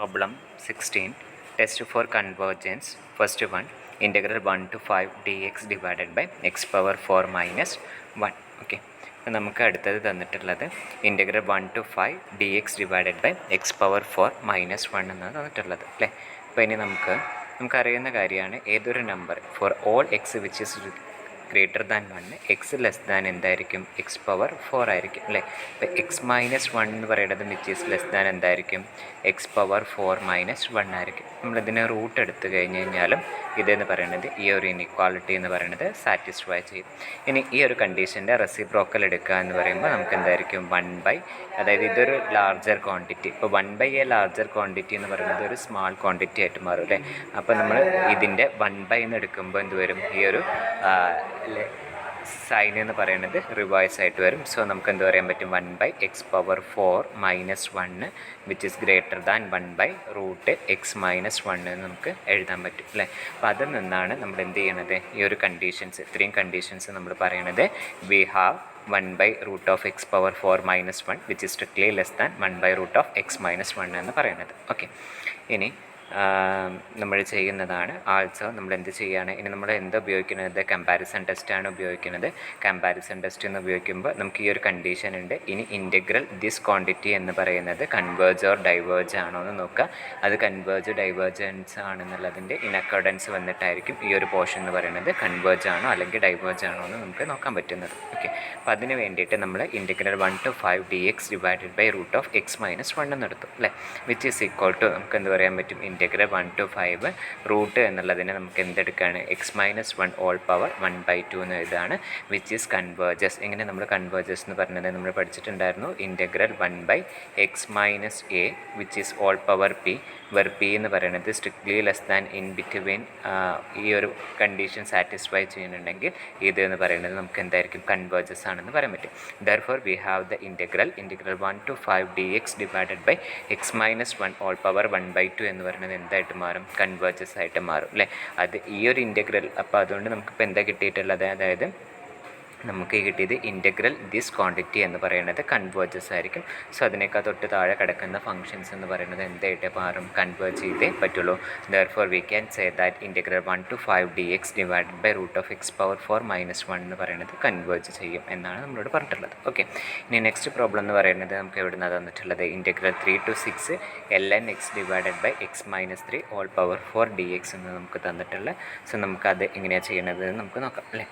Problem 16. Test for convergence. First one, integral 1 to 5 dx divided by x power 4 minus 1. Okay. നമുക്ക് അടുത്തത് തന്നിട്ടുള്ളത് integral 1 to 5 dx divided by x power 4 minus 1 എന്നാണ് തന്നിട്ടുള്ളത് അല്ലേ. അപ്പോൾ ഇനി നമുക്കറിയുന്ന കാര്യമാണ് ഏതൊരു number for all x which is greater than 1 x less than എന്തായിരിക്കും എക്സ് പവർ 4 ആയിരിക്കും അല്ലേ. ഇപ്പോൾ എക്സ് മൈനസ് 1 എന്ന് പറയുന്നത് വിച്ച് ഈസ് ലെസ് ദാൻ എന്തായിരിക്കും എക്സ് പവർ 4 മൈനസ് 1 ആയിരിക്കും. നമ്മളിതിനെ റൂട്ട് എടുത്തു കഴിഞ്ഞ് കഴിഞ്ഞാലും ഇതെന്ന് പറയുന്നത് ഈ ഒരു ഇൻഇക്വാളിറ്റി എന്ന് പറയുന്നത് സാറ്റിസ്ഫൈ ചെയ്യും. ഇനി ഈ ഒരു കണ്ടീഷൻ്റെ റെസിപ്രോക്കൽ എടുക്കുക എന്ന് പറയുമ്പോൾ നമുക്ക് എന്തായിരിക്കും 1/, അതായത് ഇതൊരു ലാർജർ ക്വാണ്ടിറ്റി. ഇപ്പോൾ 1/a ലാർജർ ക്വാണ്ടിറ്റി എന്ന് പറയുന്നത് ഒരു സ്മാൾ ക്വാണ്ടിറ്റി ആയിട്ട് മാറും അല്ലേ. അപ്പോൾ നമ്മൾ ഇതിൻ്റെ 1/, എന്ന് എടുക്കുമ്പോൾ എന്ത് വരും, ഈ ഒരു സൈൻ എന്ന് പറയുന്നത് റിവേഴ്സ് ആയിട്ട് വരും. സോ നമുക്ക് എന്ത് പറയാൻ പറ്റും, 1/x power 4 minus 1 which is greater than 1/√x minus 1 എന്ന് നമുക്ക് എഴുതാൻ പറ്റും അല്ലേ. അപ്പോൾ അതിൽ നിന്നാണ് നമ്മൾ എന്ത് ചെയ്യണത്, ഈ ഒരു കണ്ടീഷൻസ്, ഇത്രയും കണ്ടീഷൻസ് നമ്മൾ പറയണത് we have 1/√x power 4 minus 1 which is strictly less than 1/√x minus 1 എന്ന് പറയുന്നത്. ഓക്കെ, ഇനി നമ്മൾ ചെയ്യുന്നതാണ് ആൾസോ നമ്മൾ എന്ത് ചെയ്യുകയാണ്, ഇനി നമ്മൾ എന്താ ഉപയോഗിക്കുന്നത്, കമ്പാരിസൺ ടെസ്റ്റാണ് ഉപയോഗിക്കുന്നത്. കമ്പാരിസൺ ടെസ്റ്റ് എന്ന് ഉപയോഗിക്കുമ്പോൾ നമുക്ക് ഈ ഒരു കണ്ടീഷൻ ഉണ്ട്. ഇനി ഇൻ്റഗ്രൽ ദിസ് ക്വാണ്ടിറ്റി എന്ന് പറയുന്നത് കൺവേർജ് ഓർ ഡൈവേർജ് ആണോ എന്ന് നോക്കുക. അത് കൺവേർജ് ഡൈവേർജൻസ് ആണെന്നുള്ളതിൻ്റെ ഇൻ അക്കോർഡൻസ് വന്നിട്ടായിരിക്കും ഈ ഒരു പോർഷൻ എന്ന് പറയുന്നത് കൺവേർജ് ആണോ അല്ലെങ്കിൽ ഡൈവേർജ് ആണോ എന്ന് നമുക്ക് നോക്കാൻ പറ്റുന്നത്. ഓക്കെ, അപ്പോൾ അതിന് വേണ്ടിയിട്ട് നമ്മൾ integral 1 to 5 dx divided by √(x minus 1) എന്നെടുത്തു അല്ലേ, വിച്ച് ഈസ് ഈക്വൽ ടു നമുക്ക് എന്ത് പറയാൻ പറ്റും, ഇൻ്റഗ്രൽ 1 to 5 റൂട്ട് എന്നുള്ളതിനെ നമുക്ക് എന്തെടുക്കുകയാണ്, x മൈനസ് 1 ഓൾ പവർ 1/2 എന്ന് എഴുതാണ്, വിച്ച് ഈസ് കൺവേർജസ്. എങ്ങനെ നമ്മൾ കൺവേർജസ് എന്ന് പറഞ്ഞത് നമ്മൾ പഠിച്ചിട്ടുണ്ടായിരുന്നു, integral 1/x minus a which is all power p, where p എന്ന് പറയുന്നത് strictly less than in between ഈ ഒരു കണ്ടീഷൻ സാറ്റിസ്ഫൈ ചെയ്യുന്നുണ്ടെങ്കിൽ ഇത് എന്ന് പറയുന്നത് നമുക്ക് എന്തായിരിക്കും കൺവേർജസ് ആണെന്ന് പറയാൻ പറ്റും. Therefore we have the integral 1 to 5 dx divided by x minus 1 all power 1/2 എന്ന് പറയുന്നത് എന്തായിട്ട് മാറും, കൺവേർജസ് ആയിട്ട് മാറും അല്ലേ. അത് ഈ ഒരു ഇൻ്റഗ്രൽ, അപ്പോൾ അതുകൊണ്ട് നമുക്കിപ്പോൾ എന്താ കിട്ടിയിട്ടുള്ളത്, അതായത് നമുക്ക് കിട്ടിയത് ഇൻ്റഗ്രൽ ദിസ് ക്വാണ്ടിറ്റി എന്ന് പറയുന്നത് കൺവേർജസ് ആയിരിക്കും. സോ അതിനേക്കാൾ തൊട്ട് താഴെ കിടക്കുന്ന ഫംഗ്ഷൻസ് എന്ന് പറയുന്നത് എന്തായിട്ട് മാറും, കൺവേർജ് ചെയ്തേ പറ്റുള്ളൂ. Therefore we can say that integral 1 to 5 dx divided by √(x power 4 minus 1) എന്ന് പറയുന്നത് കൺവേർജ് ചെയ്യും എന്നാണ് നമ്മളോട് പറഞ്ഞിട്ടുള്ളത്. ഓക്കെ, ഇനി നെക്സ്റ്റ് പ്രോബ്ലം എന്ന് പറയുന്നത് നമുക്ക് എവിടെ നിന്നാണ് തന്നിട്ടുള്ളത്, integral 3 to 6 ln(x divided by x minus 3 all power 4 dx എന്ന് നമുക്ക് തന്നിട്ടുള്ളത്. സോ നമുക്കത് എങ്ങനെയാണ് ചെയ്യണത് നമുക്ക് നോക്കാം അല്ലേ.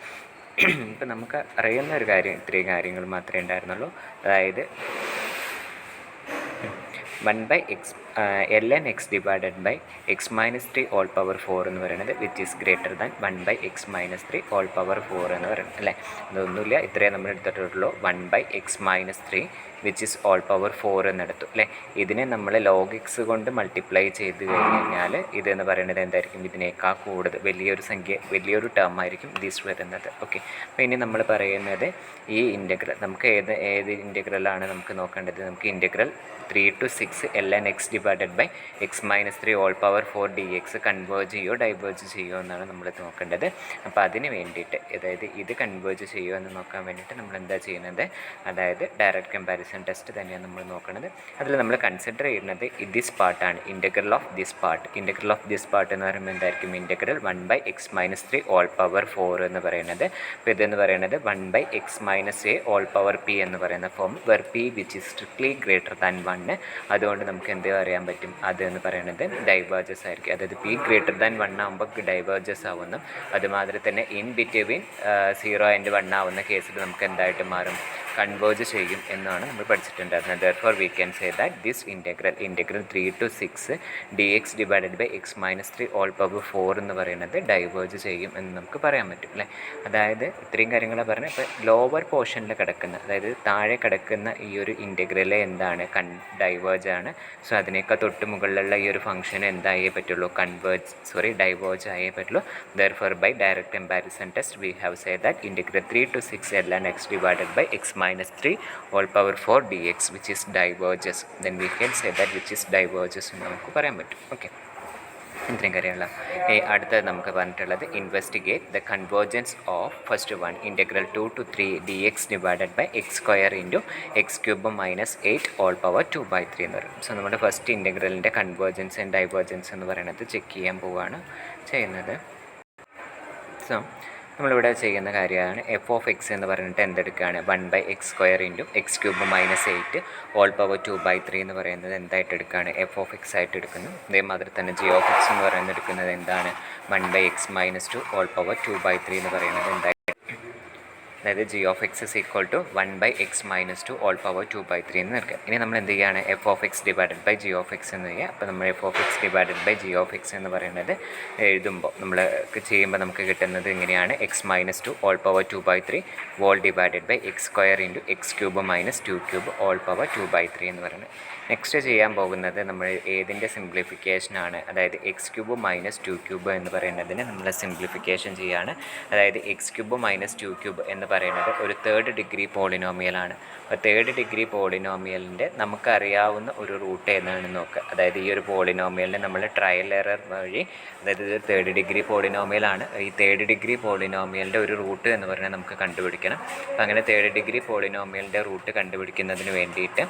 ഇപ്പം നമുക്ക് അറിയുന്ന ഒരു കാര്യം, ഇത്രയും കാര്യങ്ങൾ മാത്രമേ ഉണ്ടായിരുന്നുള്ളൂ. അതായത് 1/x ln(x divided by x minus 3 all power 4 എന്ന് പറയുന്നത് which is greater than 1/x minus 3 all power 4 എന്ന് പറയുന്നത് അല്ലേ. അതൊന്നുമില്ല, ഇത്രയും നമ്മൾ എടുത്തിട്ടുള്ളൂ. 1/x minus 3 which is all power 4 എന്നെടുത്തു അല്ലേ. ഇതിനെ നമ്മൾ log x കൊണ്ട് മൾട്ടിപ്ലൈ ചെയ്ത് കഴിഞ്ഞ് കഴിഞ്ഞാൽ ഇതെന്ന് പറയുന്നത് എന്തായിരിക്കും, ഇതിനേക്കാൾ കൂടുതൽ വലിയൊരു സംഖ്യ, വലിയൊരു ടേം ആയിരിക്കും ദിസ് വരുന്നത്. ഓക്കെ, അപ്പോൾ ഇനി നമ്മൾ പറയുന്നത് ഈ ഇൻ്റഗ്രൽ നമുക്ക് ഏത് ഇൻ്റഗ്രലാണ് നമുക്ക് നോക്കേണ്ടത്, നമുക്ക് integral 3 to 6 ln(x divided by x minus 3 all power 4 dx converge ചെയ്യുമോ ഡൈവേർജ് ചെയ്യുമോ എന്നാണ് നമ്മൾ നോക്കേണ്ടത്. അപ്പോൾ അതിന് വേണ്ടിയിട്ട്, അതായത് ഇത് കൺവേർജ് ചെയ്യുമോ എന്ന് നോക്കാൻ വേണ്ടിയിട്ട് നമ്മൾ എന്താ ചെയ്യുന്നത്, അതായത് ഡയറക്റ്റ് കമ്പാരിസൺ ടെസ്റ്റ് തന്നെയാണ് നമ്മൾ നോക്കുന്നത്. അതിൽ നമ്മൾ കൺസിഡർ ചെയ്യുന്നത് ദിസ് പാർട്ടാണ്, integral of this part. Integral of this part എന്ന് പറയുമ്പോൾ എന്തായിരിക്കും, integral 1/x minus 3 all power 4 എന്ന് പറയുന്നത്. അപ്പോൾ ഇതെന്ന് പറയുന്നത് 1/x minus a all power p എന്ന് പറയുന്ന form, were p which is strictly greater than 1. അതുകൊണ്ട് നമുക്ക് എന്ത് പറയാൻ പറ്റും, അത് എന്ന് പറയുന്നത് ഡൈവേർജസ് ആയിരിക്കും. അതായത് p ഗ്രേറ്റർ ദാൻ 1 ആകുമ്പോൾ ഡൈവേർജസ് ആവുന്നു. അതുമാതിരി തന്നെ ഇൻ ബിറ്റ്വീൻ 0 and 1 ആവുന്ന കേസിൽ നമുക്ക് എന്തായിട്ട് മാറും, കൺവേർജ് ചെയ്യും എന്നാണ് നമ്മൾ പഠിച്ചിട്ടുണ്ടായിരുന്നത്. Therefore we can say that this integral 3 to 6 dx divided by x minus 3 all power 4 എന്ന് പറയുന്നത് ഡൈവേർജ് ചെയ്യും എന്ന് നമുക്ക് പറയാൻ പറ്റും അല്ലേ. അതായത് ഇത്രയും കാര്യങ്ങളാണ് പറഞ്ഞത്. ഇപ്പോൾ ലോവർ പോർഷനിൽ കിടക്കുന്ന, അതായത് താഴെ കിടക്കുന്ന ഈ ഒരു ഇൻ്റഗ്രൽ എന്താണ്, ഡൈവേർജ് ആണ്. സോ അതിനേക്കാൾ തൊട്ട് മുകളിലുള്ള ഈ ഒരു ഫംഗ്ഷൻ എന്തായേ പറ്റുള്ളൂ, ഡൈവേർജ് ആയേ പറ്റുള്ളൂ. Therefore by direct comparison test we have say that integral 3 to 6 ln(x divided by x minus 3 all power 4 dx which is diverges, then we can say that which is diverges എന്ന് നമുക്ക് പറയാൻ പറ്റും. Okay, ഇത്രയും കാര്യമുള്ള അടുത്തത് നമുക്ക് പറഞ്ഞിട്ടുള്ളത് investigate the convergence of first one integral 2 to 3 dx divided by x square into x cube minus 8 all power 2/3 എന്ന് പറയും. സോ നമ്മുടെ ഫസ്റ്റ് ഇൻറ്റഗ്രലിൻ്റെ കൺവേർജൻസ് ആൻഡ് ഡൈവേർജൻസ് എന്ന് പറയുന്നത് ചെക്ക് ചെയ്യാൻ പോവുകയാണ് ചെയ്യുന്നത്. സോ നമ്മളിവിടെ ചെയ്യുന്ന കാര്യമാണ് എഫ് ഓഫ് എക്സ് എന്ന് പറഞ്ഞിട്ട് എന്തെടുക്കുകയാണ് 1/x² into x cube minus 8 all power 2/3 എന്ന് പറയുന്നത് എന്തായിട്ട് എടുക്കുകയാണ് എഫ് ഓഫ് എക്സ് ആയിട്ട് എടുക്കുന്നു. അതേമാതിരി തന്നെ ജി ഓഫ് എക്സ് എന്ന് പറയുന്നത് എടുക്കുന്നത് എന്താണ് 1/x-2 ഓൾ പവർ 2/3 എന്ന് പറയുന്നത് എന്തായിട്ട്, അതായത് g of x is equal to 1/x-2 all power 2/3 എന്ന് എടുക്കുക. ഇനി നമ്മൾ എന്ത് ചെയ്യുകയാണ് f of x divided by g of x എന്ന് ചെയ്യുക. അപ്പോൾ നമ്മൾ f of x divided by g of x എന്ന് പറയുന്നത് എഴുതുമ്പോൾ നമ്മൾ ചെയ്യുമ്പോൾ നമുക്ക് കിട്ടുന്നത് ഇങ്ങനെയാണ് x-2 all power 2/3 whole divided by x square into x cube minus 2 cube all power 2/3 എന്ന് പറയുന്നത്. നെക്സ്റ്റ് ചെയ്യാൻ പോകുന്നത് നമ്മൾ ഏതിൻ്റെ സിംപ്ലിഫിക്കേഷനാണ്, അതായത് എക്സ് ക്യൂബ് മൈനസ് 2 ക്യൂബ് എന്ന് പറയുന്നതിന് നമ്മൾ സിംപ്ലിഫിക്കേഷൻ ചെയ്യുകയാണ്. അതായത് എക്സ് ക്യൂബ് മൈനസ് 2 ക്യൂബ് എന്ന് പറയുന്നത് ഒരു തേർഡ് ഡിഗ്രി പോളിനോമിയലാണ്. അപ്പോൾ തേർഡ് ഡിഗ്രി പോളിനോമിയലിൻ്റെ നമുക്കറിയാവുന്ന ഒരു റൂട്ട് ഏതാണെന്ന് നോക്കുക. അതായത് ഈ ഒരു പോളിനോമിയലിനെ നമ്മൾ ട്രയൽ എറർ വഴി, അതായത് ഇത് തേർഡ് ഡിഗ്രി പോളിനോമിയലാണ്, ഈ തേർഡ് ഡിഗ്രി പോളിനോമിയലിൻ്റെ ഒരു റൂട്ട് എന്ന് പറഞ്ഞാൽ നമുക്ക് കണ്ടുപിടിക്കണം. അപ്പോൾ അങ്ങനെ തേർഡ് ഡിഗ്രി പോളിനോമിയലിൻ്റെ റൂട്ട് കണ്ടുപിടിക്കുന്നതിന് വേണ്ടിയിട്ട്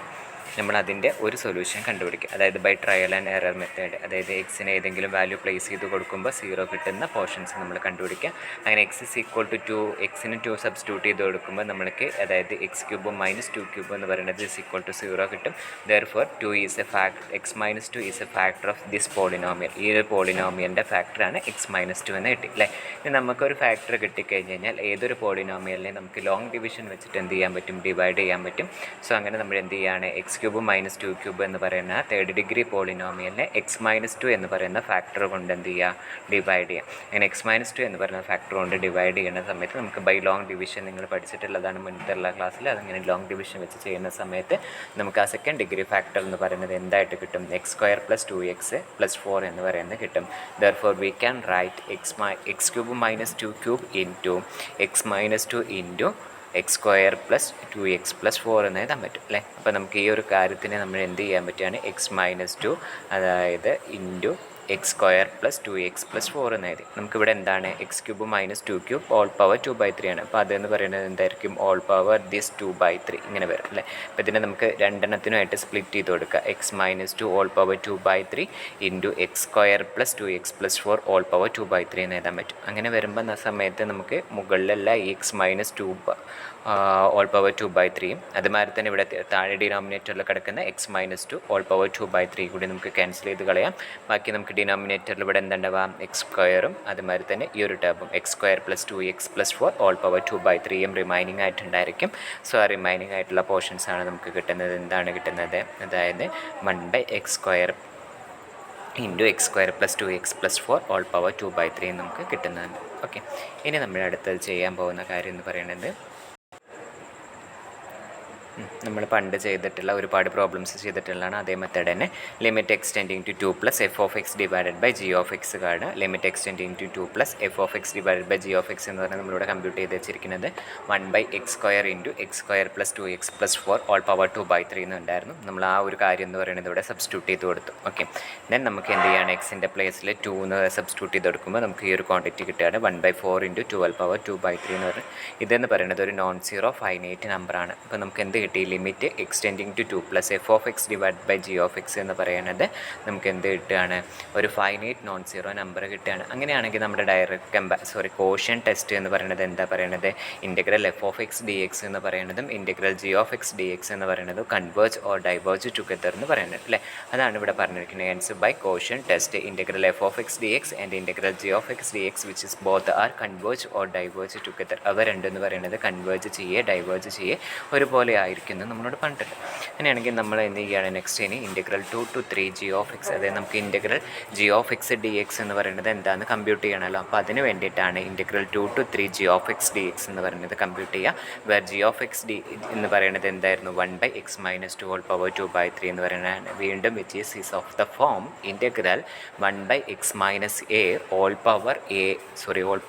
നമ്മൾ അതിൻ്റെ ഒരു സൊല്യൂഷൻ കണ്ടുപിടിക്കുക. അതായത് by trial and error method, അതായത് എക്സിന് ഏതെങ്കിലും വാല്യൂ പ്ലേസ് ചെയ്ത് കൊടുക്കുമ്പോൾ 0 കിട്ടുന്ന പോർഷൻസ് നമ്മൾ കണ്ടുപിടിക്കുക. അങ്ങനെ എക്സ് ഇസ് ഈക്വൽ ടു 2, എക്സിന് 2 സബ്സ്റ്റിറ്റ്യൂട്ട് ചെയ്ത് കൊടുക്കുമ്പോൾ നമ്മൾക്ക് അതായത് എക്സ് ക്യൂബ് മൈനസ് 2 ക്യൂബ് എന്ന് പറയുന്നത് ഇസ് ഈക്വൽ ടു 0 കിട്ടും. Therefore 2 is A factor, x-2 is A factor of this polynomial. ഈ ഒരു പോളിനോമിയലിൻ്റെ ഫാക്ടറാണ് x-2 എന്ന് കിട്ടി അല്ലേ. ഇനി നമുക്കൊരു ഫാക്ടർ കിട്ടിക്കഴിഞ്ഞ് കഴിഞ്ഞാൽ ഏതൊരു പോളിനോമിയലിനെ നമുക്ക് ലോങ് ഡിവിഷൻ വെച്ചിട്ട് എന്ത് ചെയ്യാൻ പറ്റും, ഡിവൈഡ് ചെയ്യാൻ പറ്റും. സോ അങ്ങനെ നമ്മൾ എന്ത് ചെയ്യുകയാണ് എക്സ് ക്യൂബ് മൈനസ് 2 ക്യൂബ് എന്ന് പറയുന്ന തേർഡ് ഡിഗ്രി പോളിനോമിയലിനെ x-2 എന്ന് പറയുന്ന ഫാക്ടർ കൊണ്ട് എന്ത് ചെയ്യുക, ഡിവൈഡ് ചെയ്യാം. അങ്ങനെ x-2 എന്ന് പറയുന്ന ഫാക്ടർ കൊണ്ട് ഡിവൈഡ് ചെയ്യുന്ന സമയത്ത് നമുക്ക് ബൈ ലോങ് ഡിവിഷൻ നിങ്ങൾ പഠിച്ചിട്ടുള്ളതാണ് മുന്നത്തെ എല്ലാ ക്ലാസ്സിൽ. അതങ്ങനെ ലോങ് ഡിവിഷൻ വെച്ച് ചെയ്യുന്ന സമയത്ത് നമുക്ക് ആ സെക്കൻഡ് ഡിഗ്രി ഫാക്ടർ എന്ന് പറയുന്നത് എന്തായിട്ട് കിട്ടും, x² + 2x + 4 എന്ന് പറയുന്നത് കിട്ടും. Therefore we can write X cube minus 2 cube into x-2 into x² + 2x + 4 എന്ന് എഴുതാൻ പറ്റും അല്ലേ. അപ്പോൾ നമുക്ക് ഈ ഒരു കാര്യത്തിന് നമ്മൾ എന്ത് ചെയ്യാൻ പറ്റുകയാണ് x-2 അതായത് ഇൻറ്റു x² + 2x + 4 എന്ന് എഴുതി. നമുക്കിവിടെ എന്താണ് X cube minus 2 cube all power 2/3 ആണ്. അപ്പോൾ അതെന്ന് പറയുന്നത് എന്തായിരിക്കും, ഓൾ പവർ ദിസ് 2/3 ഇങ്ങനെ വരും അല്ലേ. അപ്പോൾ ഇതിനെ നമുക്ക് രണ്ടെണ്ണത്തിനുമായിട്ട് സ്പ്ലിറ്റ് ചെയ്ത് കൊടുക്കുക. x-2 all power 2/3 into x² + 2x + 4 ഓൾ പവർ 2/3 എന്ന് എഴുതാൻ പറ്റും. അങ്ങനെ വരുമ്പോൾ ആ സമയത്ത് നമുക്ക് മുകളിലുള്ള ഈ x-2 ഓൾ പവർ 2/3യും അതുമാതിരി തന്നെ ഇവിടെ താഴെ ഡിനോമിനേറ്ററിൽ കിടക്കുന്ന x-2 ഓൾ പവർ 2/3 കൂടി നമുക്ക് ക്യാൻസൽ ചെയ്ത് കളയാം. ബാക്കി നമുക്ക് ഡിനോമിനേറ്ററിൽ ഇവിടെ എന്തുണ്ടാവാം, x² അതുമാതിരി തന്നെ ഈ ഒരു ടേബും x² + 2x + 4 ഓൾ പവർ 2/3യും റിമൈനിങ് ആയിട്ടുണ്ടായിരിക്കും. സോ ആ റിമൈനിങ് ആയിട്ടുള്ള പോർഷൻസാണ് നമുക്ക് കിട്ടുന്നത്. എന്താണ് കിട്ടുന്നത്, അതായത് 1/x² ഇൻറ്റു x² + 2x + 4 ഓൾ പവർ 2/3 നമുക്ക് കിട്ടുന്നുണ്ട്. ഓക്കെ, ഇനി നമ്മൾ അടുത്തത് ചെയ്യാൻ പോകുന്ന കാര്യം എന്ന് പറയുന്നത് നമ്മൾ പണ്ട് ചെയ്തിട്ടുള്ള ഒരുപാട് പ്രോബ്ലംസ് ചെയ്തിട്ടുള്ളതാണ് അതേ മെത്തേഡ് തന്നെ. Limit extending to 2 + f of x divided by g of x ആണ്. Limit extending to 2 + f of x divided by g of x എന്ന് പറഞ്ഞാൽ നമ്മളിവിടെ കമ്പ്യൂട്ട് ചെയ്ത് വെച്ചിരിക്കുന്നത് 1/x² ഇൻറ്റു x² + 2x + 4 ഓൾ പവർ 2/3 എന്നുണ്ടായിരുന്നു. നമ്മൾ ആ ഒരു കാര്യം എന്ന് പറയുന്നത് ഇവിടെ സബ്സ്റ്റിറ്റ്യൂട്ട് ചെയ്ത് കൊടുത്തു. ഓക്കെ, ദെൻ നമുക്ക് എന്ത് ചെയ്യാണ്, എക്സിൻ്റെ പ്ലേസിൽ 2 എന്ന് സബ്സ്റ്റിറ്റ്യൂട്ട് ചെയ്ത് കൊടുക്കുമ്പോൾ നമുക്ക് ഈ ഒരു ക്വാണ്ടിറ്റി കിട്ടുകയാണ് 1/4 ഇൻറ്റു 12 പവർ 2/3 എന്ന് പറഞ്ഞാൽ ഇതെന്ന് പറയുന്നത് ഒരു നോൺ സീറോ ഫൈനൈറ്റ് നമ്പറാണ്. അപ്പോൾ നമുക്ക് എന്ത് കിട്ടി, limit extending to 2 + f of x divide by g of x എന്ന് പറയുന്നത് നമുക്ക് എന്ത് കിട്ടുകയാണ്, ഒരു ഫൈനൈറ്റ് നോൺ സീറോ നമ്പർ കിട്ടുകയാണ്. അങ്ങനെയാണെങ്കിൽ നമ്മുടെ ഡയറക്റ്റ് കോഷ്യൻ ടെസ്റ്റ് എന്ന് പറയുന്നത് എന്താ പറയുന്നത്, integral f of x dx എന്ന് പറയുന്നതും integral g of x dx എന്ന് പറയുന്നതും കൺവേർജ് ഓർ ഡൈവേർജ് ടുഗദർ എന്ന് പറയുന്നത് അല്ലേ. അതാണ് ഇവിടെ പറഞ്ഞിരിക്കുന്നത്. Answer by quotient test integral f of x dx and integral g of x dx which is both are converge or diverge together. അവ രണ്ടെന്ന് പറയുന്നത് കൺവേർജ് ചെയ്യേ ഡൈവേർജ് ചെയ്യേ ഒരുപോലെ ആയിരിക്കുന്നു നമ്മളോട് പറഞ്ഞിട്ടുണ്ട്. അങ്ങനെയാണെങ്കിൽ നമ്മൾ എന്ത് ചെയ്യുകയാണ്, നെക്സ്റ്റ് ഇനി integral 2 to 3 g of x, അതായത് നമുക്ക് integral g of x dx എന്ന് പറയുന്നത് എന്താണെന്ന് കമ്പ്യൂട്ട് ചെയ്യണമല്ലോ. അപ്പോൾ അതിന് വേണ്ടിയിട്ടാണ് integral 2 to 3 g of x dx എന്ന് പറയുന്നത് കമ്പ്യൂട്ട് ചെയ്യുക. വേർ g of x എന്ന് പറയുന്നത് എന്തായിരുന്നു, 1/x-2 ഓൾ പവർ 2/3 എന്ന് പറയുന്നത് വീണ്ടും which is of the form integral 1/x-a all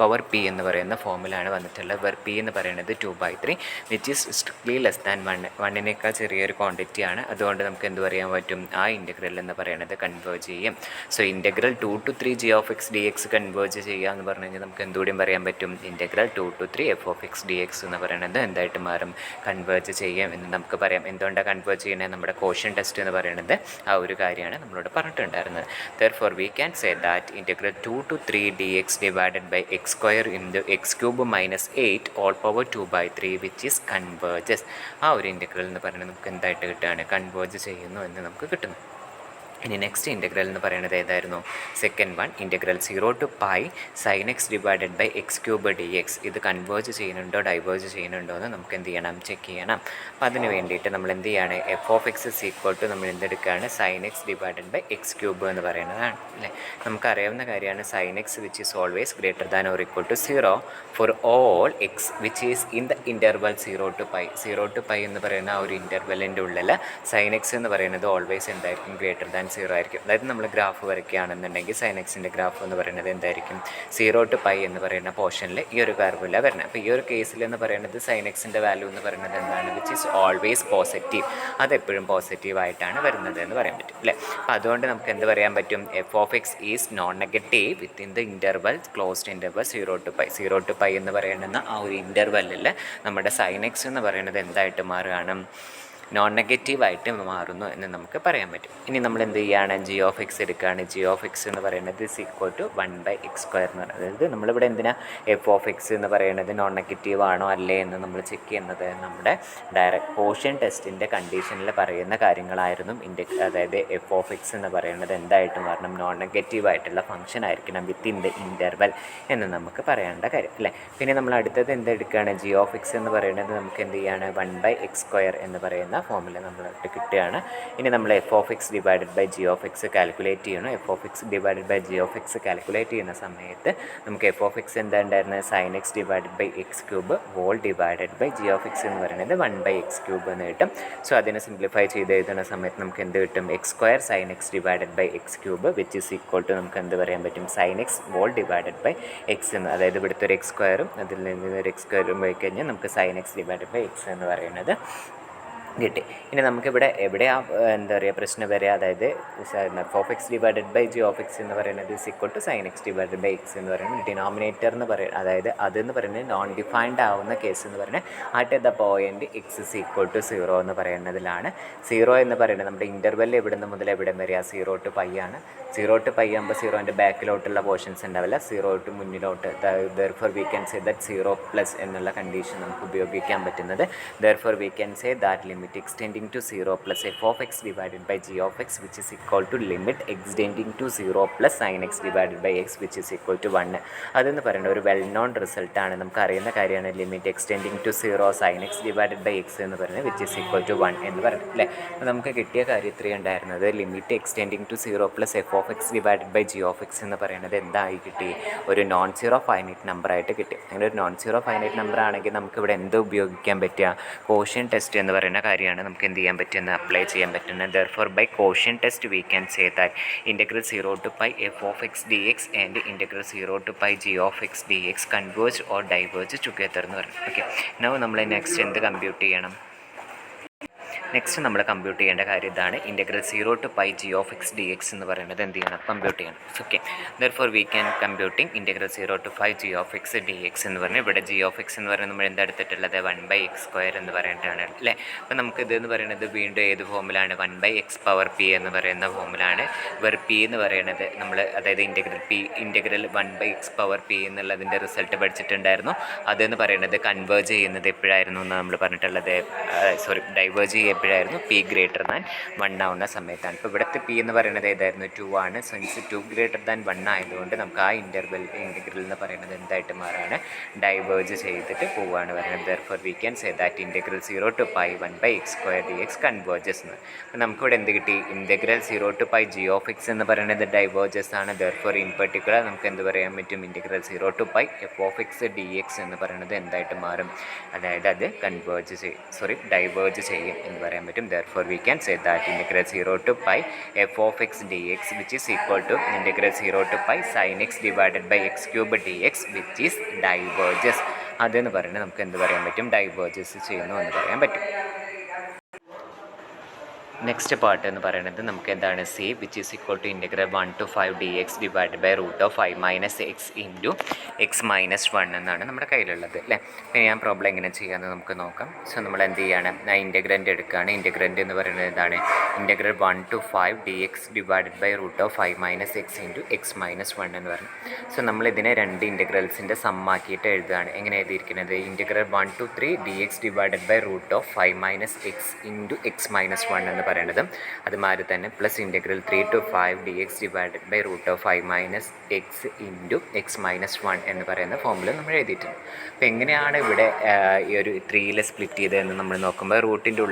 power p എന്ന് പറയുന്ന ഫോമിലാണ് വന്നിട്ടുള്ളത്. വേർ p എന്ന് പറയുന്നത് 2/3 which is strictly less than വണ്ണിനേക്കാൾ ചെറിയൊരു ക്വാണ്ടിറ്റിയാണ്. അതുകൊണ്ട് നമുക്ക് എന്ത് പറയാൻ പറ്റും, ആ ഇൻ്റഗ്രൽ എന്ന് പറയുന്നത് കൺവേർജ് ചെയ്യും. So integral 2 to 3 g(x) dx converge ചെയ്യുക എന്ന് പറഞ്ഞു കഴിഞ്ഞാൽ നമുക്ക് എന്തുകൂടിയും പറയാൻ പറ്റും, ഇൻ്റഗ്രൽ 2 to 3 f(x) dx എന്ന് പറയുന്നത് എന്തായിട്ട് മാറും, കൺവേർജ് ചെയ്യും എന്ന് നമുക്ക് പറയാം. എന്തുകൊണ്ടാണ് കൺവേർജ് ചെയ്യുന്നത്, നമ്മുടെ കോഷ്യൻ ടെസ്റ്റ് എന്ന് പറയുന്നത് ആ ഒരു കാര്യമാണ് നമ്മളോട് പറഞ്ഞിട്ടുണ്ടായിരുന്നത്. Therefore we can say that integral 2 to 3 dx divided by x square into x cube minus 8 all power 2 by 3 which is converges. ആ ഒരു ഇൻ്റഗ്രൽ എന്ന് പറയുന്നത് നമുക്ക് എന്തായിട്ട് കിട്ടുകയാണ്, കൺവേർജ് ചെയ്യുന്നു എന്ന് നമുക്ക് കിട്ടുന്നു. ഇനി നെക്സ്റ്റ് ഇൻ്റഗ്രൽ എന്ന് പറയുന്നത് ഏതായിരുന്നു, second one, integral 0 to pi sin x divided by x cube d x. ഇത് കൺവേർജ് ചെയ്യുന്നുണ്ടോ ഡൈവേർജ് ചെയ്യുന്നുണ്ടോ എന്ന് നമുക്ക് എന്ത് ചെയ്യണം, ചെക്ക് ചെയ്യണം. അപ്പോൾ അതിന് വേണ്ടിയിട്ട് നമ്മൾ എന്ത് ചെയ്യാണ്, f(x) = നമ്മൾ എന്തെടുക്കുകയാണ്, sin x divided by x cube എന്ന് പറയുന്നതാണ് അല്ലേ. നമുക്കറിയാവുന്ന കാര്യമാണ് sin x which is always greater than or equal to 0 for all x which is in the interval 0 to pi. 0 to pi എന്ന് പറയുന്ന ആ ഒരു ഇൻ്റർവെല്ലിൻ്റെ ഉള്ളിൽ sin x എന്ന് പറയുന്നത് ഓൾവേസ് എന്തായിരിക്കും, ഗ്രേറ്റർ ദാൻ 0 ആയിരിക്കും. അതായത് നമ്മൾ ഗ്രാഫ് വരയ്ക്കുകയാണെന്നുണ്ടെങ്കിൽ sin x-ൻ്റെ ഗ്രാഫ് എന്ന് പറയുന്നത് എന്തായിരിക്കും, 0 to pi എന്ന് പറയുന്ന പോർഷനിൽ ഈ ഒരു കർവിലാണ് വരുന്നത്. അപ്പോൾ ഈ ഒരു കേസിൽ എന്ന് പറയുന്നത് sin x-ൻ്റെ വാല്യൂ എന്ന് പറയുന്നത് എന്താണ്, വിച്ച് ഈസ് ഓൾവേസ് പോസിറ്റീവ്. അതെപ്പോഴും പോസിറ്റീവായിട്ടാണ് വരുന്നത് എന്ന് പറയാൻ പറ്റും അല്ലേ. അപ്പോൾ അതുകൊണ്ട് നമുക്ക് എന്ത് പറയാൻ പറ്റും, f(x) is known negative within the interval closed interval 0 to pi. 0 to pi എന്ന് പറയുന്ന ആ ഒരു ഇൻ്റർവെല്ലിൽ നമ്മുടെ sin x എന്ന് പറയുന്നത് എന്തായിട്ട് മാറുകയാണ്, നോൺ നെഗറ്റീവായിട്ട് മാറുന്നു എന്ന് നമുക്ക് പറയാൻ പറ്റും. ഇനി നമ്മൾ എന്ത് ചെയ്യുകയാണ്, g(x) എടുക്കുകയാണ്. g(x) എന്ന് പറയുന്നത് = 1/x². എന്ന് പറയുന്നത്, അതായത് നമ്മളിവിടെ എന്തിനാ f(x) എന്ന് പറയുന്നത് നോൺ നെഗറ്റീവ് ആണോ അല്ലേ എന്ന് നമ്മൾ ചെക്ക് ചെയ്യുന്നത് നമ്മുടെ ഡയറക്റ്റ് കോഷ്യൻ ടെസ്റ്റിൻ്റെ കണ്ടീഷനിൽ പറയുന്ന കാര്യങ്ങളായിരുന്നു. അതായത് f(x) എന്ന് പറയുന്നത് എന്തായിട്ട് മാറണം, നോൺ നെഗറ്റീവായിട്ടുള്ള ഫംഗ്ഷൻ ആയിരിക്കണം വിത്തിൻ ദ ഇൻ്റർവൽ എന്ന് നമുക്ക് പറയേണ്ട കാര്യം അല്ലേ. പിന്നെ നമ്മൾ അടുത്തത് എന്തെടുക്കുകയാണ്, g(x) എന്ന് പറയുന്നത് നമുക്ക് എന്ത് ചെയ്യാണ്, 1/x² എന്ന് പറയുന്ന ഫോമിൽ നമ്മളിട്ട് കിട്ടുകയാണ്. ഇനി നമ്മൾ f(x) divided by g(x) calculate ചെയ്യണം. f(x) divided by g(x) calculate ചെയ്യുന്ന സമയത്ത് നമുക്ക് f(x) എന്താ ഉണ്ടായിരുന്നത്, sin x divided by x cube whole divided by g(x) എന്ന് പറയുന്നത് 1/x³ എന്ന് കിട്ടും. സോ അതിനെ സിംപ്ലിഫൈ ചെയ്ത് എഴുതുന്ന സമയത്ത് നമുക്ക് എന്ത് കിട്ടും, x² sin x divided by x cube which is equal to നമുക്ക് എന്ത് പറയാൻ പറ്റും, sin x whole divided by x എന്ന്. അതായത് ഇവിടുത്തെ ഒരു x² അതിൽ നിന്ന് ഒരു x² പോയി കഴിഞ്ഞാൽ നമുക്ക് sin x divided by x എന്ന് പറയുന്നത് കിട്ടി. ഇനി നമുക്കിവിടെ എവിടെയാ എന്താ പറയുക പ്രശ്നം വരെ, അതായത് f(x) ഡിവൈഡഡ് ബൈ g(x) എന്ന് പറയുന്നത് = sin x divided by x എന്ന് പറയുന്നത് ഡിനോമിനേറ്റർ എന്ന് പറയുന്നത്, അതായത് അതെന്ന് പറയുന്നത് നോൺ ഡിഫൈൻഡ് ആവുന്ന കേസ് എന്ന് പറയുന്നത് അറ്റ് ദ പോയിൻ്റ് x = 0 എന്ന് പറയുന്നതിലാണ്. 0 എന്ന് പറയുന്നത് നമ്മുടെ ഇൻ്റർവെൽ എവിടെ നിന്ന് മുതൽ എവിടെ വരിക, 0 to pi ആണ്. 0 to pi ആകുമ്പോൾ 0ൻ്റെ ബാക്കിലോട്ടുള്ള പോർഷൻസ് ഉണ്ടാവില്ല, 0 to മുന്നിലോട്ട്. therefore we can say that 0+ എന്നുള്ള കണ്ടീഷൻ നമുക്ക് ഉപയോഗിക്കാൻ പറ്റുന്നത്. therefore we can say that limit extending to 0 plus f(x) divided by g(x) which is equal to limit extending to 0 plus sin x divided by x which is equal to 1. അതെന്ന് പറയുന്നത് ഒരു well known റിസൾട്ടാണ്, നമുക്ക് അറിയുന്ന കാര്യമാണ്. Limit extending to 0 sin x divided by x എന്ന് പറയുന്നത് which is equal to 1 എന്ന് പറയുന്നത് അല്ലേ. അപ്പോൾ നമുക്ക് കിട്ടിയ കാര്യം ഇത്രയും ഉണ്ടായിരുന്നത്, limit extending to 0 plus f(x) divided by g(x) എന്ന് പറയുന്നത് എന്തായി കിട്ടി, ഒരു നോൺ സീറോ ഫൈനൈറ്റ് നമ്പറായിട്ട് കിട്ടി. അങ്ങനെ ഒരു നോൺ സീറോ ഫൈനൈറ്റ് നമ്പർ ആണെങ്കിൽ നമുക്കിവിടെ എന്ത് ഉപയോഗിക്കാൻ പറ്റുക, കോഷ്യൻ ടെസ്റ്റ് എന്ന് പറയുന്ന കാര്യമാണ് നമുക്ക് എന്ത് ചെയ്യാൻ പറ്റുന്നത്, അപ്ലൈ ചെയ്യാൻ പറ്റുന്നത്. therefore by quotient test we can say that integral 0 to pi f(x) dx and integral 0 to pi g(x) dx converge or diverge together എന്ന് പറഞ്ഞു. ഓക്കെ, now നമ്മൾ നെക്സ്റ്റ് എന്ത് കമ്പ്യൂട്ട് ചെയ്യണം, നെക്സ്റ്റ് നമ്മൾ കമ്പ്യൂട്ട് ചെയ്യേണ്ട കാര്യം ഇതാണ്. Integral 0 to pi g(x) dx എന്ന് പറയുന്നത് എന്ത് ചെയ്യണം, കമ്പ്യൂട്ട് ചെയ്യണം. Okay, therefore we can computing integral 0 to pi g(x) dx എന്ന് പറഞ്ഞാൽ ഇവിടെ g(x) എന്ന് പറയുന്നത് നമ്മൾ എന്താ എടുത്തിട്ടുള്ളത്, 1/x² എന്ന് പറയേണ്ടതാണ് അല്ലേ. അപ്പോൾ നമുക്ക് ഇതെന്ന് പറയുന്നത് വീണ്ടും ഏത് ഫോമിലാണ്, 1/x⁻p എന്ന് പറയുന്ന ഫോമിലാണ്. വെർ p എന്ന് പറയുന്നത് നമ്മൾ, അതായത് ഇൻ്റഗ്രൽ 1/x⁻p എന്നുള്ളതിൻ്റെ റിസൾട്ട് പഠിച്ചിട്ടുണ്ടായിരുന്നു. അതെന്ന് പറയുന്നത് കൺവേർജ് ചെയ്യുന്നത് എപ്പോഴായിരുന്നു എന്ന് നമ്മൾ പറഞ്ഞിട്ടുള്ളത്, ഡൈവേർജ് എപ്പോഴായിരുന്നു, p > 1 ആവുന്ന സമയത്താണ്. ഇപ്പോൾ ഇവിടുത്തെ p എന്ന് പറയുന്നത് ഏതായിരുന്നു, 2 ആണ്. സിൻസ് 2 > 1 ആയതുകൊണ്ട് നമുക്ക് ആ ഇൻ്റഗ്രൽ എന്ന് പറയുന്നത് എന്തായിട്ട് മാറാണ്, ഡൈവേർജ് ചെയ്തിട്ട് പോവുകയാണ് പറയുന്നത്. therefore we can say that integral 0 to pi 1/x² dx converges എന്ന്. അപ്പോൾ നമുക്കിവിടെ എന്ത് കിട്ടി, ഇൻ്റഗ്രൽ 0 to pi g(x) എന്ന് പറയുന്നത് ഡൈവേർജസ് ആണ്. therefore in particular നമുക്ക് എന്ത് പറയാൻ പറ്റും, integral 0 to pi f(x) dx എന്ന് പറയുന്നത് എന്തായിട്ട് മാറും, അതായത് അത് ഡൈവേർജ് ചെയ്യും എന്ന് പറയാൻ പറ്റും. therefore we can say that integral 0 to pi f(x) dx which is equal to integral 0 to pi sin x divided by x³ dx which is diverges. അതെന്ന് പറയുന്നത് നമുക്ക് എന്ത് പറയാൻ പറ്റും, ഡൈവേർജസ് ചെയ്യുന്നു എന്ന് പറയാൻ പറ്റും. നെക്സ്റ്റ് പാർട്ട് എന്ന് പറയുന്നത് നമുക്ക് എന്താണ് C which is equal to integral 1 to 5 dx divide by root of 5 minus x into x minus 1 എന്നാണ് നമ്മുടെ കയ്യിലുള്ളത് അല്ലേ. പിന്നെ ഞാൻ പ്രോബ്ലം എങ്ങനെ ചെയ്യാമെന്ന് നമുക്ക് നോക്കാം. സോ നമ്മൾ എന്ത് ചെയ്യാണ്, ഞാൻ ഇൻറ്റഗ്രൻ്റ് എടുക്കുകയാണ്. ഇൻറ്റഗ്രൻ്റ് എന്ന് പറയുന്നത് എന്താണ്, integral 1 to 5 dx divide by root of 5 minus x into x minus 1 എന്ന് പറഞ്ഞു. സോ നമ്മളിതിനെ രണ്ട് ഇൻറ്റഗ്രൽസിൻ്റെ സമ്മാക്കിയിട്ട് എഴുതുകയാണ്. എങ്ങനെ എഴുതിയിരിക്കുന്നത്, integral 1 to 3 dx divide by root of 5 minus x into x minus 1 എന്ന് പറയുന്നത് അതുമാതിരി തന്നെ plus integral 3 to 5 dx divide by root of 5 minus x into x minus 1 എന്ന് പറയുന്ന ഫോമിൽ നമ്മൾ എഴുതിയിട്ടുണ്ട്. അപ്പോൾ എങ്ങനെയാണ് ഇവിടെ ഈ ഒരു 3യിൽ സ്പ്ലിറ്റ് ചെയ്തതെന്ന് നമ്മൾ നോക്കുമ്പോൾ റൂട്ടിൻ്റെ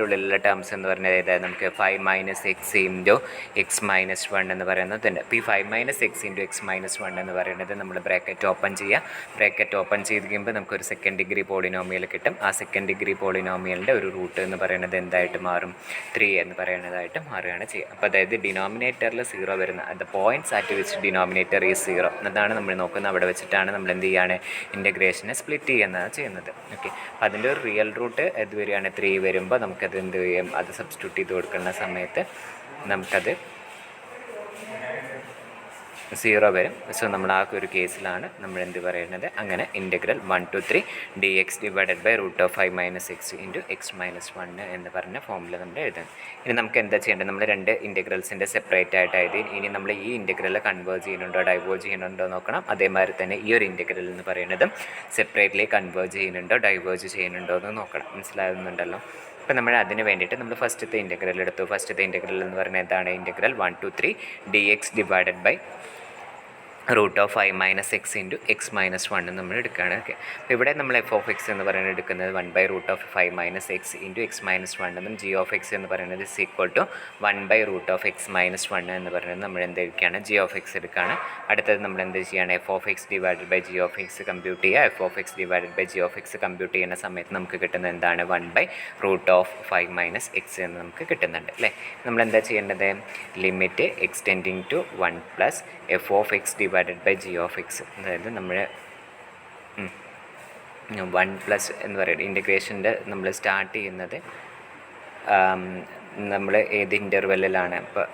ഉള്ളിലുള്ള ടേംസ് എന്ന് പറഞ്ഞാൽ ഏതായത് നമുക്ക് 5 minus x into x minus 1 എന്ന് പറയുന്നതുണ്ട്. അപ്പോൾ ഈ 5 minus x into x minus 1 എന്ന് പറയുന്നത് നമ്മൾ ബ്രാക്കറ്റ് ഓപ്പൺ ചെയ്യുക. ബ്രാക്കറ്റ് ഓപ്പൺ ചെയ്ത് കഴിയുമ്പോൾ നമുക്കൊരു സെക്കൻഡ് ഡിഗ്രി പോളിനോമിയൽ കിട്ടും. ആ സെക്കൻഡ് ഡിഗ്രി പോളിനോമിയലിൻ്റെ ഒരു റൂട്ട് എന്ന് പറയുന്നത് എന്തായിട്ട് മാറും, 3 എന്ന് പറയുന്നതായിട്ട് മാറുകയാണ് ചെയ്യുക. അപ്പോൾ അതായത് ഡിനോമിനേറ്ററിൽ 0 വരുന്ന the points at which denominator is 0 എന്നതാണ് നമ്മൾ നോക്കുന്നത്. അവിടെ വെച്ചിട്ടാണ് നമ്മൾ എന്ത് ചെയ്യുകയാണ്, ഇൻറ്റഗ്രേഷനെ സ്പ്ലിറ്റ് ചെയ്യുന്നത്. ഓക്കെ, അപ്പോൾ അതിൻ്റെ ഒരു റിയൽ റൂട്ട് ഇത് വരികയാണ് 3 വരുമ്പോൾ നമുക്കത് എന്ത് ചെയ്യും, അത് സബ്സ്റ്റിറ്റ്യൂട്ട് ചെയ്ത് കൊടുക്കുന്ന സമയത്ത് നമുക്കത് 0 വരും. സോ നമ്മൾ ആ ഒരു കേസിലാണ് നമ്മൾ എന്ത് പറയുന്നത്, അങ്ങനെ integral 1 to 3 dx divided by root of 5 minus x into x minus 1 എന്ന് പറഞ്ഞ ഫോമിൽ നമ്മൾ എഴുതണം. ഇനി നമുക്ക് എന്താ ചെയ്യേണ്ടത്, നമ്മൾ രണ്ട് ഇൻറ്റഗ്രൽസിൻ്റെ സെപ്പറേറ്റ് ആയിട്ട് എഴുതി. ഇനി നമ്മൾ ഈ ഇൻറ്റഗ്രൽ കൺവേർജ് ചെയ്യുന്നുണ്ടോ ഡൈവേർജ് ചെയ്യുന്നുണ്ടോ നോക്കണം. അതേമാതിരി തന്നെ ഈ ഒരു ഇൻറ്റഗ്രൽ എന്ന് പറയുന്നത് സെപ്പറേറ്റ്ലി കൺവേർജ് ചെയ്യുന്നുണ്ടോ ഡൈവേർജ് ചെയ്യുന്നുണ്ടോ എന്ന് നോക്കണം. മനസ്സിലാകുന്നുണ്ടല്ലോ. അപ്പോൾ നമ്മൾ അതിന് വേണ്ടിയിട്ട് നമ്മൾ ഫസ്റ്റത്തെ ഇൻറ്റഗ്രൽ എടുത്തു. ഫസ്റ്റത്തെ ഇൻറ്റഗ്രൽ എന്ന് പറയുന്നത് എന്താണ്, integral 1 to 3 dx divided by root of 5 minus x into x minus 1 നമ്മൾ എടുക്കുകയാണ്. ഓക്കെ, അപ്പോൾ ഇവിടെ നമ്മൾ എഫ് ഓഫ് എക്സ് എന്ന് പറയുന്നത് എടുക്കുന്നത് 1 by root of 5 minus x into x minus 1 എന്നും ജി ഓഫ് എക്സ് എന്ന് പറയുന്നത് is equal to 1 by root of x minus 1 എന്ന് പറയുന്നത് നമ്മൾ എന്ത് എടുക്കുകയാണ്, ജി ഓഫ് എക്സ് എടുക്കുകയാണ്. അടുത്തത് നമ്മൾ എന്ത് ചെയ്യുകയാണ്, f of x divided by g of x compute ചെയ്യുക. F of x divided by g of x compute ചെയ്യുന്ന സമയത്ത് നമുക്ക് കിട്ടുന്നത് എന്താണ്, 1 by root of 5 minus x എന്ന് നമുക്ക് കിട്ടുന്നുണ്ട് അല്ലേ. നമ്മൾ എന്താ ചെയ്യേണ്ടത്, limit extending to 1 plus f of x divided by g of x, അതായത് നമ്മൾ 1 പ്ലസ് എന്ന് പറയുന്നത് ഇൻറ്റഗ്രേഷൻ്റെ നമ്മൾ സ്റ്റാർട്ട് ചെയ്യുന്നത് നമ്മൾ ഏത് ഇൻ്റർവെല്ലിലാണ്, ഇപ്പോൾ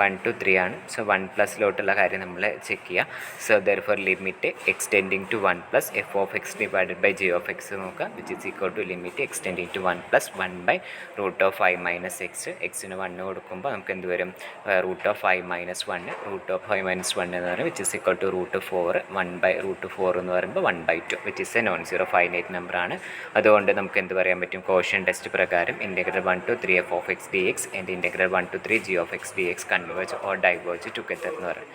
1 to 3 ആണ്. സോ 1 പ്ലസിലോട്ടുള്ള കാര്യം നമ്മൾ ചെക്ക് ചെയ്യുക. So therefore limit extending to 1 plus f of x divided by g of x നോക്കുക, which is equal to limit extending to 1 plus 1 by root of 5 minus x. എക്സിന് 1 കൊടുക്കുമ്പോൾ നമുക്ക് എന്ത് വരും, root of 5 minus 1, root of 5 minus 1 എന്ന് പറയുന്നത് which is equal to root 4, 1 by root 4 എന്ന് പറയുമ്പോൾ 1/2 which is A non zero finite നമ്പറാണ്. അതുകൊണ്ട് നമുക്ക് എന്ത് പറയാൻ പറ്റും, കോഷ്യൻ ടെസ്റ്റ് പ്രകാരം integral 1 to 3 f of x d X and integral 1 to 3 G of x d X converge or diverge together എന്ന് പറയും.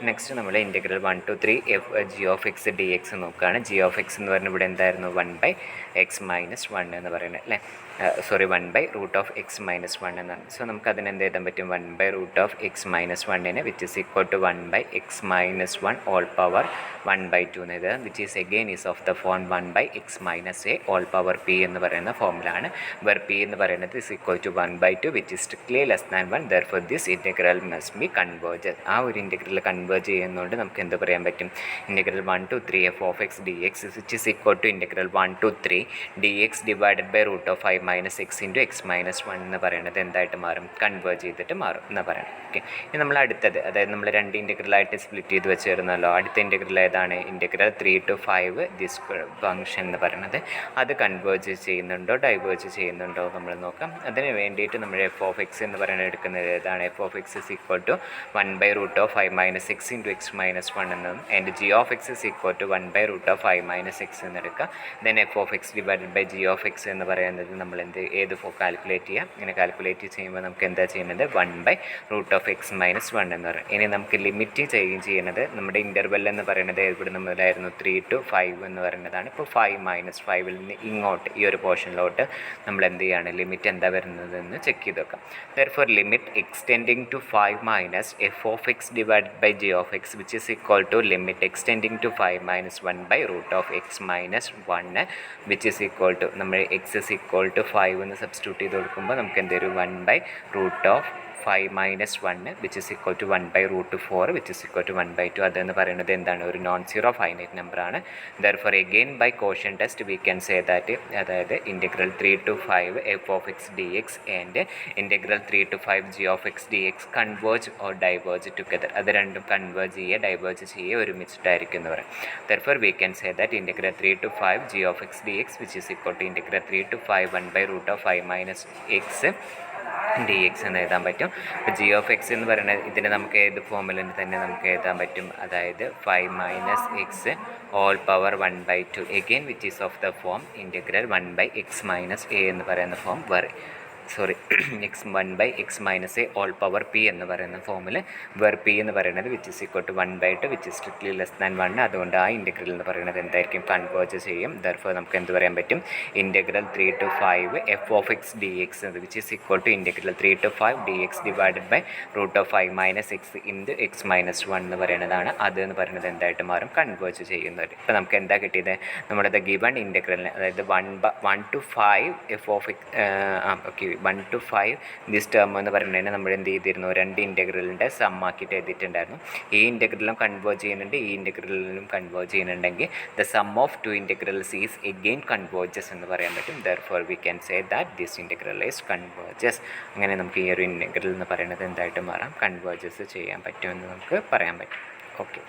നെക്സ്റ്റ് നമ്മൾ integral 1 to 3 F G of x d X നോക്കുകയാണ്. ജി ഓഫ് എക്സ് എന്ന് പറഞ്ഞാൽ ഇവിടെ എന്തായിരുന്നു, 1 by x minus 1 എന്ന് പറയുന്നത് അല്ലേ, 1 by root of x minus 1 എന്നാണ്. സോ നമുക്ക് അതിന് എന്ത് എഴുതാൻ പറ്റും, 1 by root of x minus 1 which is equal to 1 by x minus 1 all power 1/2 എന്ന് എഴുതാം, which is again is of the form 1 by x minus a all power p എന്ന് പറയുന്ന ഫോമിലാണ്. വെർ പി എന്ന് പറയുന്നത് is equal to 1/2 which is strictly less than 1. Therefore this integral must be converge. ആ ഒരു integral converge ചെയ്യുന്നതുകൊണ്ട് നമുക്ക് എന്ത് പറയാൻ പറ്റും, integral 1 to 3 f of x d x which is equal to integral 1 to 3 d x divided by root of 5 minus x into x minus 1 എന്ന് പറയുന്നത് എന്തായിട്ട് മാറും, കൺവേർജ് ചെയ്തിട്ട് മാറും എന്ന് പറയണം. ഓക്കെ, ഇനി നമ്മൾ അടുത്തത്, അതായത് നമ്മൾ രണ്ട് ഇൻറ്റഗ്രലായിട്ട് സ്പ്ലിറ്റ് ചെയ്ത് വെച്ചിരുന്നല്ലോ. അടുത്ത ഇൻറ്റഗ്രൽ ഏതാണ്, ഇൻറ്റഗ്രൽ 3 to 5 ദിസ് ഫംഗ്ഷൻ എന്ന് പറയുന്നത് അത് കൺവേർജ് ചെയ്യുന്നുണ്ടോ ഡൈവേർജ് ചെയ്യുന്നുണ്ടോ നമ്മൾ നോക്കാം. അതിന് വേണ്ടിയിട്ട് നമ്മൾ എഫ് ഓഫ് എക്സ് എന്ന് പറയുന്നത് എടുക്കുന്നത് ഏതാണ്, f of x is equal to 1 by root of 5 minus x into x minus 1 എന്നും and g of x is equal to 1 by root of 5 minus x എന്ന് എടുക്കുക. Then f of x divided by g of x എന്ന് പറയുന്നത് നമ്മൾ ഏത് calculate ചെയ്യാം. ഇങ്ങനെ calculate ചെയ്യുമ്പോൾ നമുക്ക് എന്താ ചെയ്യുന്നത്, 1 by root of x minus 1 എന്ന് പറയും. ഇനി നമുക്ക് ലിമിറ്റ് ചെയ്യുന്നത് നമ്മുടെ ഇൻ്റർവെൽ എന്ന് പറയുന്നത് ഇവിടെ മുതലായിരുന്നു 3 to 5 എന്ന് പറയുന്നതാണ്. ഇപ്പോൾ 5 മൈനസ് 5ൽ നിന്ന് ഇങ്ങോട്ട് ഈ ഒരു പോർഷനിലോട്ട് നമ്മൾ എന്ത് ചെയ്യാണ്, ലിമിറ്റ് എന്താ വരുന്നതെന്ന് ചെക്ക് ചെയ്ത് വെക്കാം. Therefore limit extending to 5 minus f of x divide by g of x which is equal to limit extending to 5 minus 1 by root of x minus 1 which is equal to നമ്മൾ x is equal to 5 എന്ന് substitute ചെയ്ത് കൊടുക്കുമ്പോൾ നമുക്ക് എന്തൊരു 1/√5 - 1 which is equal to 1/√4 which is equal to 1/2. അതെന്ന് പറയുന്നത് എന്താണ്, ഒരു നോൺ സീറോ ഫൈനൈറ്റ് നമ്പറാണ്. Therefore again by quotient test we can say that, അതായത് integral 3 to 5 f(x) dx and integral 3 to 5 g(x) dx converge or diverge together. അത് രണ്ടും converge ചെയ്യുക diverge ചെയ്യുക ഒരുമിച്ചിട്ടായിരിക്കും എന്ന് പറയും. Therefore we can say that integral 3 to 5 g(x) dx which is equal to integral 3 to 5 1/√5 - x dx എന്ന് എഴുതാൻ പറ്റും. അപ്പോൾ g(x) എന്ന് പറയുന്നത് ഇതിനെ നമുക്ക് ഏത് ഫോമിലും തന്നെ നമുക്ക് എഴുതാൻ പറ്റും, അതായത് 5 - x all power 1/2 again which is of the form integral 1/x - a എന്ന് പറയുന്ന form x 1/x - a all power p എന്ന് പറയുന്ന ഫോമിൽ p എന്ന് പറയുന്നത് which is equal to 1/2 which is strictly less than 1. അതുകൊണ്ട് ആ ഇൻറ്റഗ്രൽ എന്ന് പറയുന്നത് എന്തായിരിക്കും, കൺവേർജ് ചെയ്യും. ദെർഫോർ നമുക്ക് എന്ത് പറയാൻ പറ്റും, ഇൻറ്റഗ്രൽ 3 to 5 f(x) dx which is equal to integral 3 to 5 dx divided by √5 - x into x - 1 എന്ന് പറയുന്നതാണ്. അത് എന്ന് പറയുന്നത് എന്തായിട്ട് മാറും, കൺവേർജ് ചെയ്യുന്നത്. ഇപ്പോൾ നമുക്ക് എന്താ കിട്ടിയത്, നമ്മുടെ ഗിവൺ ഇൻറ്റഗ്രലിന്, അതായത് 1 to 5 f(x) 1 to 5 this term എന്ന് പറയുന്നതിന് നമ്മൾ എന്ത് ചെയ്തിരുന്നു, രണ്ട് ഇൻറ്റഗ്രലിൻ്റെ സമ്മാക്കിയിട്ട് എഴുതിയിട്ടുണ്ടായിരുന്നു. ഈ ഇൻറ്റഗ്രലും കൺവേർജ് ചെയ്യുന്നുണ്ട്, ഈ ഇൻറ്റഗ്രലിലും കൺവേർജ് ചെയ്യുന്നുണ്ടെങ്കിൽ the sum of two integrals is again converges എന്ന് പറയാൻ പറ്റും. Therefore we can say that this integral is converges. അങ്ങനെ നമുക്ക് ഈ ഒരു ഇൻറ്റഗ്രൽ എന്ന് പറയുന്നത് എന്തായിട്ട് മാറാം, കൺവേർജസ് ചെയ്യാൻ പറ്റുമെന്ന് നമുക്ക് പറയാൻ പറ്റും. ഓക്കെ.